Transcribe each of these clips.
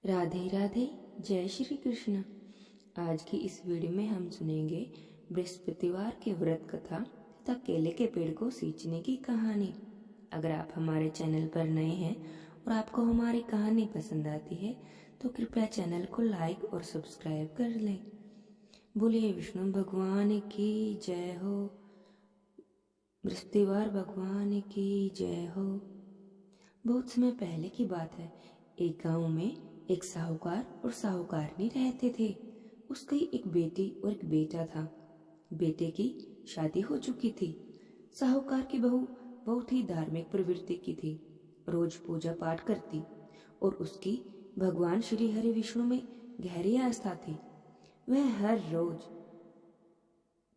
राधे राधे। जय श्री कृष्ण। आज की इस वीडियो में हम सुनेंगे बृहस्पतिवार के व्रत कथा तथा केले के पेड़ को सींचने की कहानी। अगर आप हमारे चैनल पर नए हैं और आपको हमारी कहानी पसंद आती है तो कृपया चैनल को लाइक और सब्सक्राइब कर लें। बोलिए विष्णु भगवान की जय हो, बृहस्पतिवार भगवान की जय हो। बहुत समय पहले की बात है। एक गांव में एक साहूकार और साहूकारनी रहते थे। उसकी एक बेटी और एक बेटा था। बेटे की शादी हो चुकी थी। साहूकार की बहू बहुत ही धार्मिक प्रवृत्ति की थी। रोज पूजा पाठ करती और उसकी भगवान श्री हरि विष्णु में गहरी आस्था थी। वह हर रोज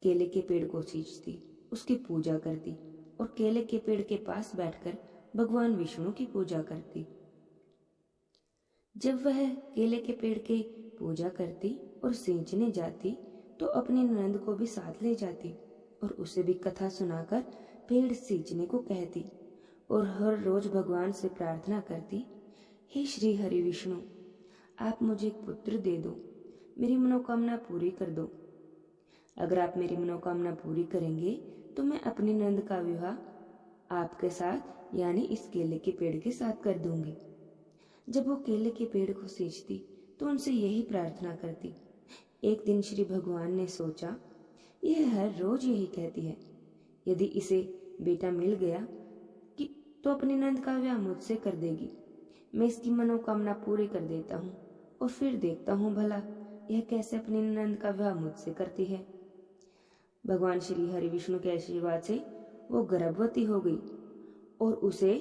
केले के पेड़ को सींचती, उसकी पूजा करती और केले के पेड़ के पास बैठकर भगवान विष्णु की पूजा करती। जब वह केले के पेड़ की पूजा करती और सींचने जाती तो अपनी ननद को भी साथ ले जाती और उसे भी कथा सुनाकर पेड़ सींचने को कहती और हर रोज भगवान से प्रार्थना करती, हे श्री हरि विष्णु, आप मुझे एक पुत्र दे दो, मेरी मनोकामना पूरी कर दो। अगर आप मेरी मनोकामना पूरी करेंगे तो मैं अपनी नंद का विवाह आपके साथ यानी इस केले के पेड़ के साथ कर दूंगी। जब वो केले के पेड़ को सींचती तो उनसे यही प्रार्थना करती। एक दिन श्री भगवान ने सोचा, यह हर रोज यही कहती है, यदि इसे बेटा मिल गया कि तो अपनी नंद का विवाह मुझसे कर देगी। मैं इसकी मनोकामना पूरी कर देता हूँ और फिर देखता हूँ भला यह कैसे अपनी नंद का विवाह मुझसे करती है। भगवान श्री हरि विष्णु के आशीर्वाद से वो गर्भवती हो गई और उसे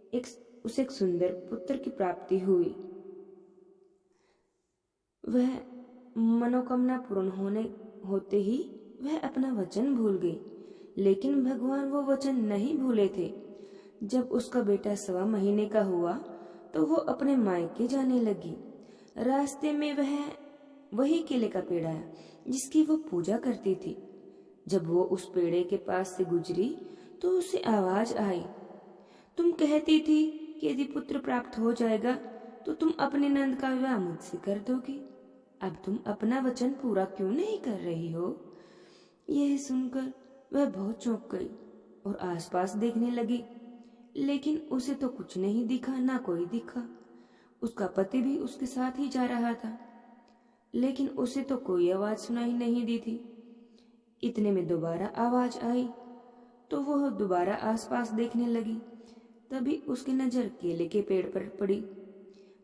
एक सुंदर पुत्र की प्राप्ति हुई। वह मनोकामना पूर्ण होते ही वह अपना वचन भूल गई, लेकिन भगवान वो वचन नहीं भूले थे। जब उसका बेटा 1.25 महीने का हुआ तो वो अपने मायके जाने लगी। रास्ते में वह वही केले का पेड़ आया जिसकी वो पूजा करती थी। जब वो उस पेड़े के पास से गुजरी तो उसे आवाज आई, तुम कहती थी कि यदि पुत्र प्राप्त हो जाएगा तो तुम अपनी नंद का विवाह मुझसे कर दोगी। अब तुम अपना वचन पूरा क्यों नहीं कर रही हो? यह सुनकर वह बहुत चौंक गई और आसपास देखने लगी, लेकिन उसे तो कुछ नहीं दिखा, ना कोई दिखा। उसका पति भी उसके साथ ही जा रहा था, लेकिन उसे तो कोई आवाज सुनाई नहीं दी थी। इतने में दोबारा आवाज आई तो वह दोबारा आसपास देखने लगी। तभी उसकी नजर केले के पेड़ पर पड़ी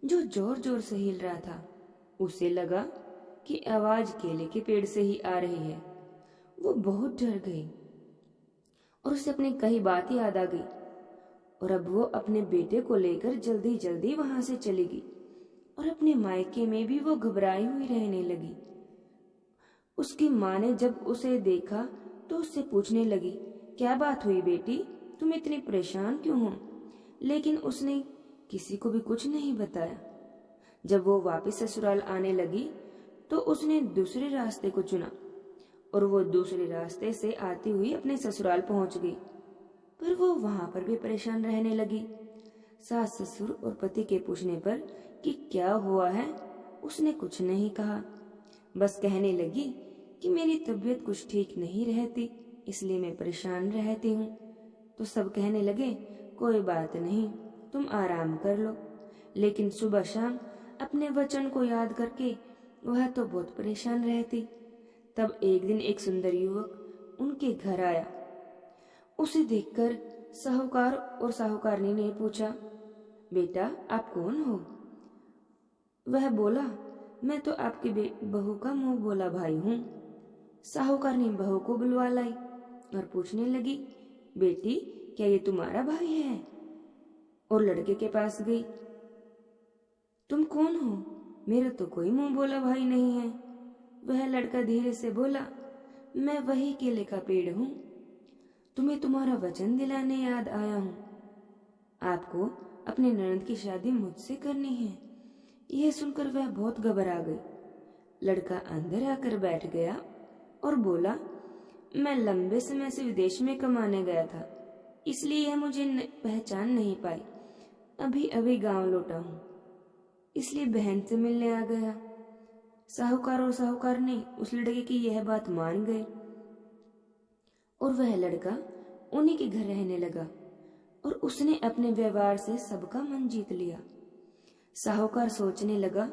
जो जोर जोर से हिल रहा था। उसे लगा कि आवाज केले के पेड़ से ही आ रही है। वो बहुत डर गई और उसे अपनी कही बात याद आ गई और अब वो अपने बेटे को लेकर जल्दी जल्दी वहां से चली गई और अपने मायके में भी वो घबराई हुई रहने लगी। उसकी माँ ने जब उसे देखा तो उससे पूछने लगी, क्या बात हुई बेटी, तुम इतनी परेशान क्यों हो? लेकिन उसने किसी को भी कुछ नहीं बताया। जब वो वापस ससुराल आने लगी तो उसने दूसरे रास्ते को चुना और वो दूसरे रास्ते से आती हुई अपने ससुराल पहुंच गई। पर वो वहां पर भी परेशान रहने लगी। सास ससुर और पति के पूछने पर कि क्या हुआ है, उसने कुछ नहीं कहा। बस कहने लगी कि मेरी तबीयत कुछ ठीक नहीं रहती, इसलिए मैं परेशान रहती हूँ। तो सब कहने लगे, कोई बात नहीं, तुम आराम कर लो। लेकिन सुबह शाम अपने वचन को याद करके वह तो बहुत परेशान रहती। तब एक दिन एक सुंदर युवक उनके घर आया। उसे देखकर साहूकार और साहूकारनी ने पूछा, बेटा आप कौन हो? वह बोला, मैं तो आपकी बहू का मुंह बोला भाई हूँ। साहूकारनी बहू को बुलवा लाई और पूछने लगी, बेटी क्या ये तुम्हारा भाई है? और लड़के के पास गई, तुम कौन हो? मेरा तो कोई मुंह बोला भाई नहीं है। वह लड़का धीरे से बोला, मैं वही केले का पेड़ हूँ, तुम्हें तुम्हारा वचन दिलाने याद आया हूँ। आपको अपनी ननद की शादी मुझसे करनी है। यह सुनकर वह बहुत घबरा गई। लड़का अंदर आकर बैठ गया और बोला, मैं लंबे समय से विदेश में कमाने गया था, इसलिए यह मुझे पहचान नहीं पाई। अभी अभी गांव लौटा हूँ। इसलिए बहन से मिलने आ गया। साहूकार और साहूकारनी उस लड़के की यह बात मान गए और वह लड़का उन्हीं के घर रहने लगा और उसने अपने व्यवहार से सबका मन जीत लिया। साहूकार सोचने लगा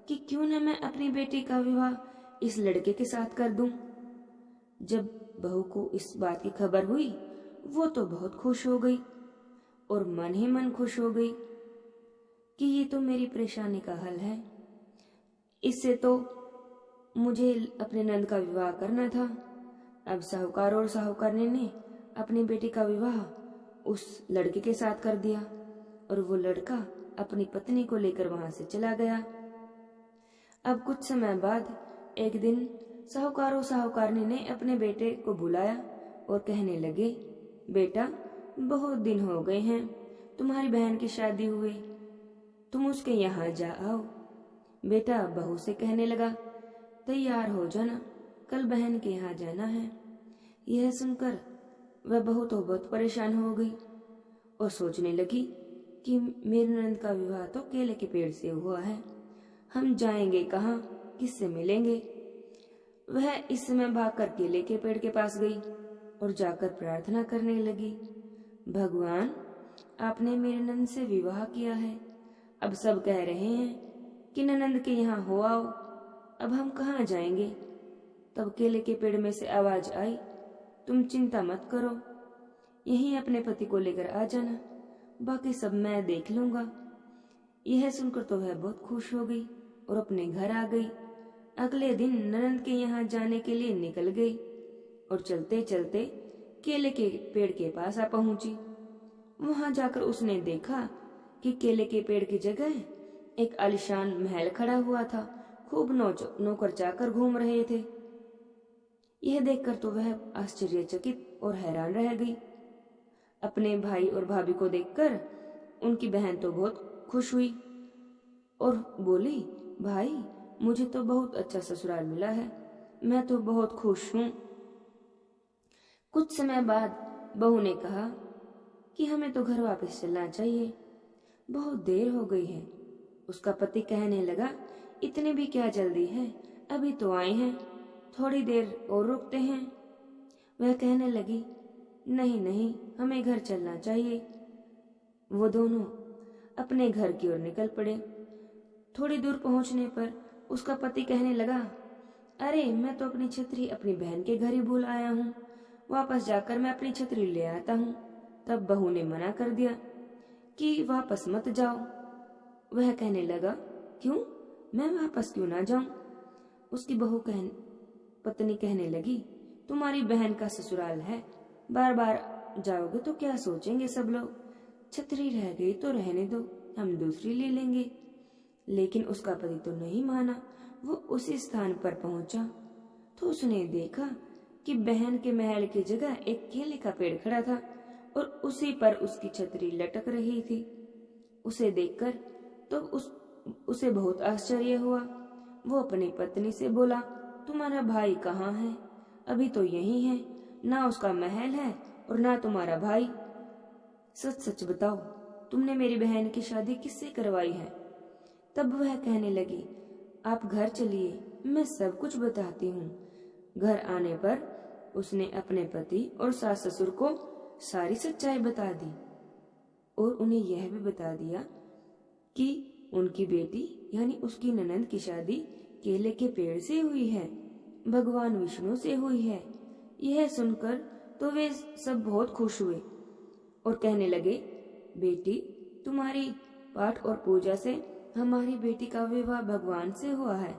कि क्यों न मैं अपनी बेटी का विवाह इस लड़के के साथ कर दूं। जब बहू को इस बात की खबर हुई, वो तो बहुत खुश हो गई और मन ही मन खुश हो गई कि ये तो मेरी परेशानी का हल है। इससे तो मुझे अपने नंद का विवाह करना था। अब साहूकार और साहूकारनी ने अपनी बेटी का विवाह उस लड़के के साथ कर दिया और वो लड़का अपनी पत्नी को लेकर वहां से चला गया। अब कुछ समय बाद एक दिन साहूकार और साहूकारनी ने अपने बेटे को बुलाया और कहने लगे, बेटा, बहुत दिन हो गए हैं तुम्हारी बहन की शादी हुए, तुम उसके यहाँ जा आओ। बेटा बहू से कहने लगा, तैयार हो जाना, कल बहन के यहाँ जाना है। यह सुनकर वह बहू तो बहुत परेशान हो गई और सोचने लगी कि मेरे नंद का विवाह तो केले के पेड़ से हुआ है, हम जाएंगे कहाँ, किससे मिलेंगे। वह इस समय भागकर केले के पेड़ के पास गई और जाकर प्रार्थना करने लगी, भगवान, आपने मेरे नंद से विवाह किया है, अब सब कह रहे हैं कि ननंद के यहाँ हो आओ, अब हम कहाँ जाएंगे। तब केले के पेड़ में से आवाज आई, तुम चिंता मत करो, यहीं अपने पति को लेकर आ जाना, बाकी सब मैं देख लूंगा। यह सुनकर तो वह बहुत खुश हो गई और अपने घर आ गई। अगले दिन ननंद के यहाँ जाने के लिए निकल गई और चलते चलते केले के पेड़ के पास आ पहुंची। वहां जाकर उसने देखा कि केले के पेड़ की जगह एक आलीशान महल खड़ा हुआ था। खूब नौकर चाकर घूम रहे थे। यह देखकर तो वह आश्चर्यचकित और हैरान रह गई। अपने भाई और भाभी को देखकर उनकी बहन तो बहुत खुश हुई और बोली, भाई, मुझे तो बहुत अच्छा ससुराल मिला है, मैं तो बहुत खुश हूँ। कुछ समय बाद बहू ने कहा कि हमें तो घर वापस चलना चाहिए, बहुत देर हो गई है। उसका पति कहने लगा, इतनी भी क्या जल्दी है, अभी तो आए हैं, थोड़ी देर और रुकते हैं। वह कहने लगी, नहीं नहीं, हमें घर चलना चाहिए। वो दोनों अपने घर की ओर निकल पड़े। थोड़ी दूर पहुंचने पर उसका पति कहने लगा, अरे मैं तो अपनी छतरी अपनी बहन के घर ही भूल आया हूँ, वापस जाकर मैं अपनी छतरी ले आता हूँ। तब बहू ने मना कर दिया कि वापस मत जाओ। वह कहने लगा, क्यों, मैं वापस क्यों ना जाऊं। उसकी पत्नी कहने लगी, तुम्हारी बहन का ससुराल है, बार बार जाओगे तो क्या सोचेंगे सब लोग, छतरी रह गई तो रहने दो, हम दूसरी ले लेंगे। लेकिन उसका पति तो नहीं माना। वो उसी स्थान पर पहुंचा तो उसने देखा कि बहन के महल की जगह एक केले का पेड़ खड़ा था और उसी पर उसकी छतरी लटक रही थी। उसे देखकर तो उसे बहुत आश्चर्य हुआ। वो अपनी पत्नी से बोला, तुम्हारा भाई कहाँ है, अभी तो यही है, ना उसका महल है और ना तुम्हारा भाई। सच सच बताओ, तुमने मेरी बहन की शादी किससे करवाई है। तब वह कहने लगी, आप घर चलिए, मैं सब कुछ बताती हूँ। घर आने पर उसने अपने पति और सास ससुर को सारी सच्चाई बता दी और उन्हें यह भी बता दिया कि उनकी बेटी यानी उसकी ननंद की शादी केले के पेड़ से हुई है, भगवान विष्णु से हुई है। यह सुनकर तो वे सब बहुत खुश हुए और कहने लगे, बेटी, तुम्हारी पाठ और पूजा से हमारी बेटी का विवाह भगवान से हुआ है।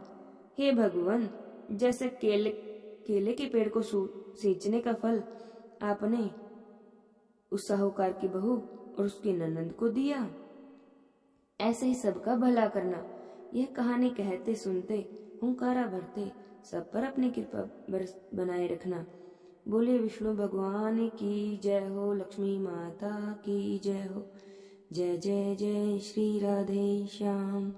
हे भगवान, जैसे केले के पेड़ को सींचने का फल आपने उस साहूकार की बहू और उसकी ननंद को दिया, ऐसे ही सबका भला करना। यह कहानी कहते सुनते हुंकारा भरते सब पर अपनी कृपा बनाए रखना। बोले विष्णु भगवान की जय हो, लक्ष्मी माता की जय हो। जय जय जय श्री राधे श्याम।